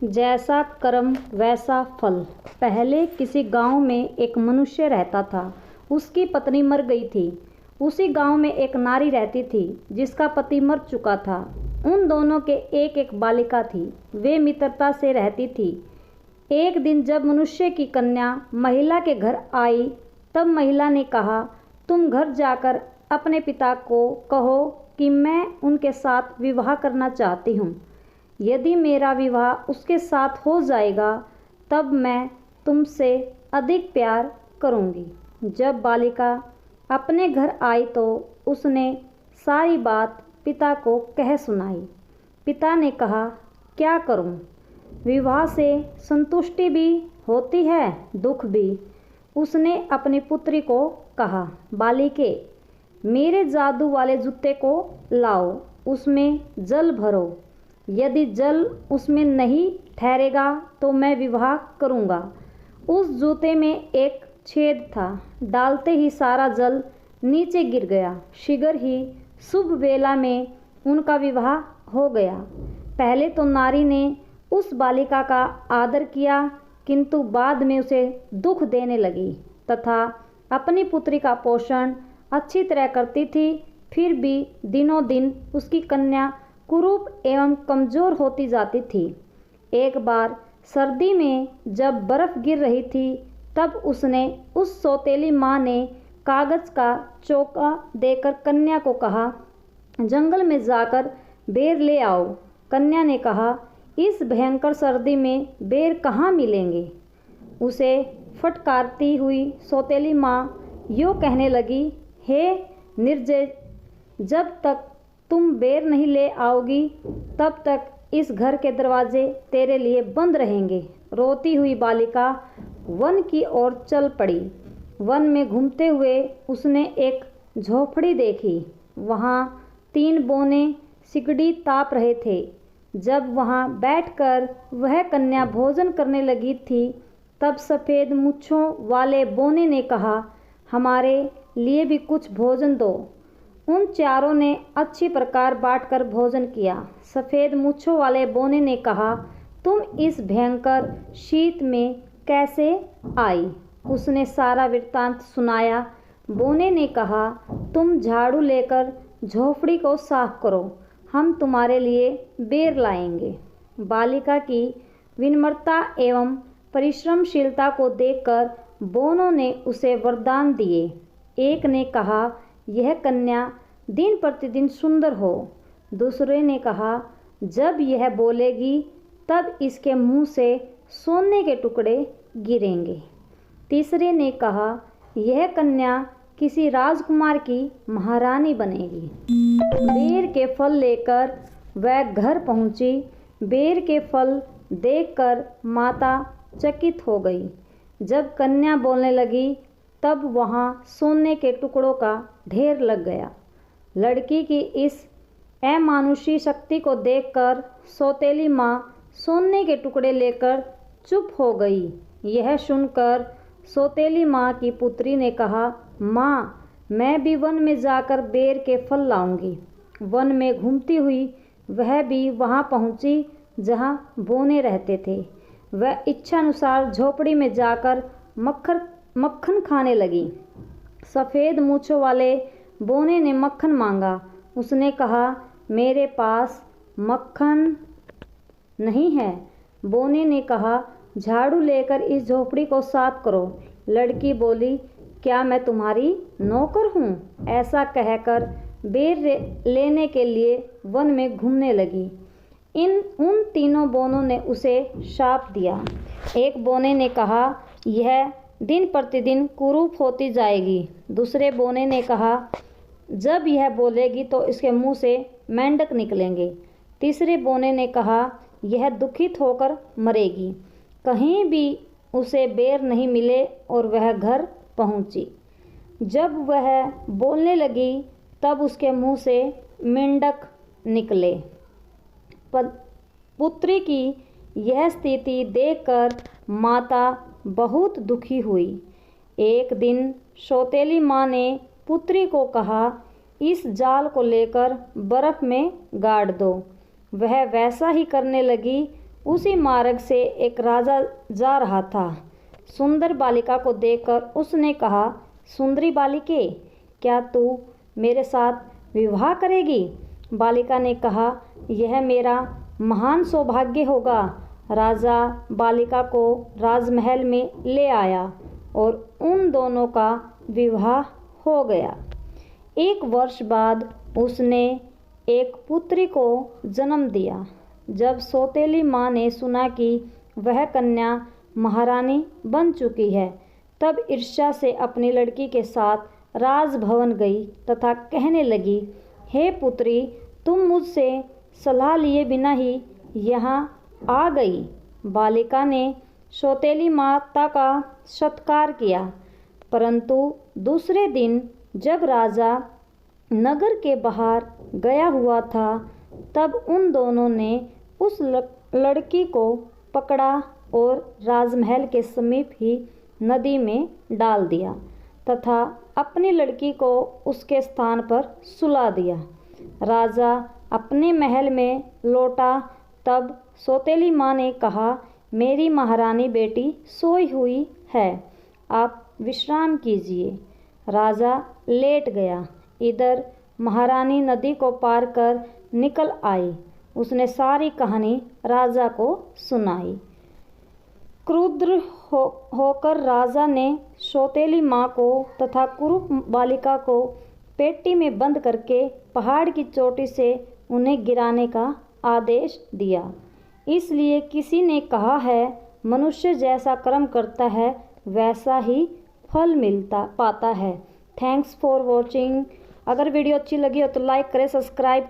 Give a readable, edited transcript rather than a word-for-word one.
जैसा कर्म वैसा फल। पहले किसी गांव में एक मनुष्य रहता था। उसकी पत्नी मर गई थी। उसी गांव में एक नारी रहती थी जिसका पति मर चुका था। उन दोनों के एक एक बालिका थी। वे मित्रता से रहती थी। एक दिन जब मनुष्य की कन्या महिला के घर आई तब महिला ने कहा, तुम घर जाकर अपने पिता को कहो कि मैं उनके साथ विवाह करना चाहती हूँ। यदि मेरा विवाह उसके साथ हो जाएगा तब मैं तुमसे अधिक प्यार करूँगी। जब बालिका अपने घर आई तो उसने सारी बात पिता को कह सुनाई। पिता ने कहा, क्या करूं? विवाह से संतुष्टि भी होती है, दुख भी। उसने अपनी पुत्री को कहा, बालिके, मेरे जादू वाले जूते को लाओ, उसमें जल भरो। यदि जल उसमें नहीं ठहरेगा तो मैं विवाह करूँगा। उस जूते में एक छेद था। डालते ही सारा जल नीचे गिर गया। शीघ्र ही शुभ वेला में उनका विवाह हो गया। पहले तो नारी ने उस बालिका का आदर किया, किंतु बाद में उसे दुख देने लगी तथा अपनी पुत्री का पोषण अच्छी तरह करती थी। फिर भी दिनों दिन उसकी कन्या कुरूप एवं कमज़ोर होती जाती थी। एक बार सर्दी में जब बर्फ़ गिर रही थी तब उसने उस सौतेली माँ ने कागज़ का चौका देकर कन्या को कहा, जंगल में जाकर बेर ले आओ। कन्या ने कहा, इस भयंकर सर्दी में बेर कहाँ मिलेंगे? उसे फटकारती हुई सौतेली माँ यूँ कहने लगी, हे निर्दय, जब तक तुम बेर नहीं ले आओगी तब तक इस घर के दरवाजे तेरे लिए बंद रहेंगे। रोती हुई बालिका वन की ओर चल पड़ी। वन में घूमते हुए उसने एक झोपड़ी देखी। वहाँ 3 बौने सिगड़ी ताप रहे थे। जब वहाँ बैठकर वह कन्या भोजन करने लगी थी तब सफ़ेद मूँछों वाले बौने ने कहा, हमारे लिए भी कुछ भोजन दो। उन चारों ने अच्छी प्रकार बांटकर भोजन किया। सफ़ेद मूँछों वाले बौने ने कहा, तुम इस भयंकर शीत में कैसे आई? उसने सारा वृत्तांत सुनाया। बौने ने कहा, तुम झाड़ू लेकर झोपड़ी को साफ करो, हम तुम्हारे लिए बेर लाएंगे। बालिका की विनम्रता एवं परिश्रमशीलता को देखकर बौनों ने उसे वरदान दिए। एक ने कहा, यह कन्या दिन प्रतिदिन सुंदर हो। दूसरे ने कहा, जब यह बोलेगी तब इसके मुंह से सोने के टुकड़े गिरेंगे। तीसरे ने कहा, यह कन्या किसी राजकुमार की महारानी बनेगी। बेर के फल लेकर वह घर पहुंची। बेर के फल देखकर माता चकित हो गई। जब कन्या बोलने लगी तब वहाँ सोने के टुकड़ों का ढेर लग गया। लड़की की इस अमानुषी शक्ति को देखकर सौतेली माँ सोने के टुकड़े लेकर चुप हो गई। यह सुनकर सौतेली माँ की पुत्री ने कहा, माँ, मैं भी वन में जाकर बेर के फल लाऊंगी। वन में घूमती हुई वह भी वहाँ पहुँची जहाँ बौने रहते थे। वह इच्छानुसार झोपड़ी में जाकर मक्खन खाने लगी। सफ़ेद मूँछों वाले बौने ने मक्खन मांगा। उसने कहा, मेरे पास मक्खन नहीं है। बौने ने कहा, झाड़ू लेकर इस झोपड़ी को साफ करो। लड़की बोली, क्या मैं तुम्हारी नौकर हूँ? ऐसा कहकर बेर लेने के लिए वन में घूमने लगी। उन तीनों बौनों ने उसे शाप दिया। एक बौने ने कहा, यह दिन प्रतिदिन कुरूप होती जाएगी। दूसरे बौने ने कहा, जब यह बोलेगी तो इसके मुंह से मेंढक निकलेंगे। तीसरे बौने ने कहा, यह दुखित होकर मरेगी। कहीं भी उसे बेर नहीं मिले और वह घर पहुंची। जब वह बोलने लगी तब उसके मुंह से मेंढक निकले। पुत्री की यह स्थिति देखकर माता बहुत दुखी हुई। एक दिन सौतेली माँ ने पुत्री को कहा, इस जाल को लेकर बर्फ़ में गाड़ दो। वह वैसा ही करने लगी। उसी मार्ग से एक राजा जा रहा था। सुंदर बालिका को देखकर उसने कहा, सुंदरी बालिके, क्या तू मेरे साथ विवाह करेगी? बालिका ने कहा, यह मेरा महान सौभाग्य होगा। राजा बालिका को राजमहल में ले आया और उन दोनों का विवाह हो गया। 1 वर्ष बाद उसने एक पुत्री को जन्म दिया। जब सौतेली माँ ने सुना कि वह कन्या महारानी बन चुकी है, तब ईर्ष्या से अपनी लड़की के साथ राजभवन गई तथा कहने लगी, हे पुत्री, तुम मुझसे सलाह लिए बिना ही यहाँ आ गई। बालिका ने सौतेली माता का सत्कार किया, परंतु दूसरे दिन जब राजा नगर के बाहर गया हुआ था, तब उन दोनों ने उस लड़की को पकड़ा और राजमहल के समीप ही नदी में डाल दिया तथा अपनी लड़की को उसके स्थान पर सुला दिया। राजा अपने महल में लौटा, तब सौतेली माँ ने कहा, मेरी महारानी बेटी सोई हुई है, आप विश्राम कीजिए। राजा लेट गया। इधर महारानी नदी को पार कर निकल आई। उसने सारी कहानी राजा को सुनाई। क्रुद्ध होकर राजा ने सौतेली माँ को तथा कुरूप बालिका को पेटी में बंद करके पहाड़ की चोटी से उन्हें गिराने का आदेश दिया। इसलिए किसी ने कहा है, मनुष्य जैसा कर्म करता है वैसा ही फल पाता है। Thanks for watching. अगर वीडियो अच्छी लगी हो तो लाइक करें, सब्सक्राइब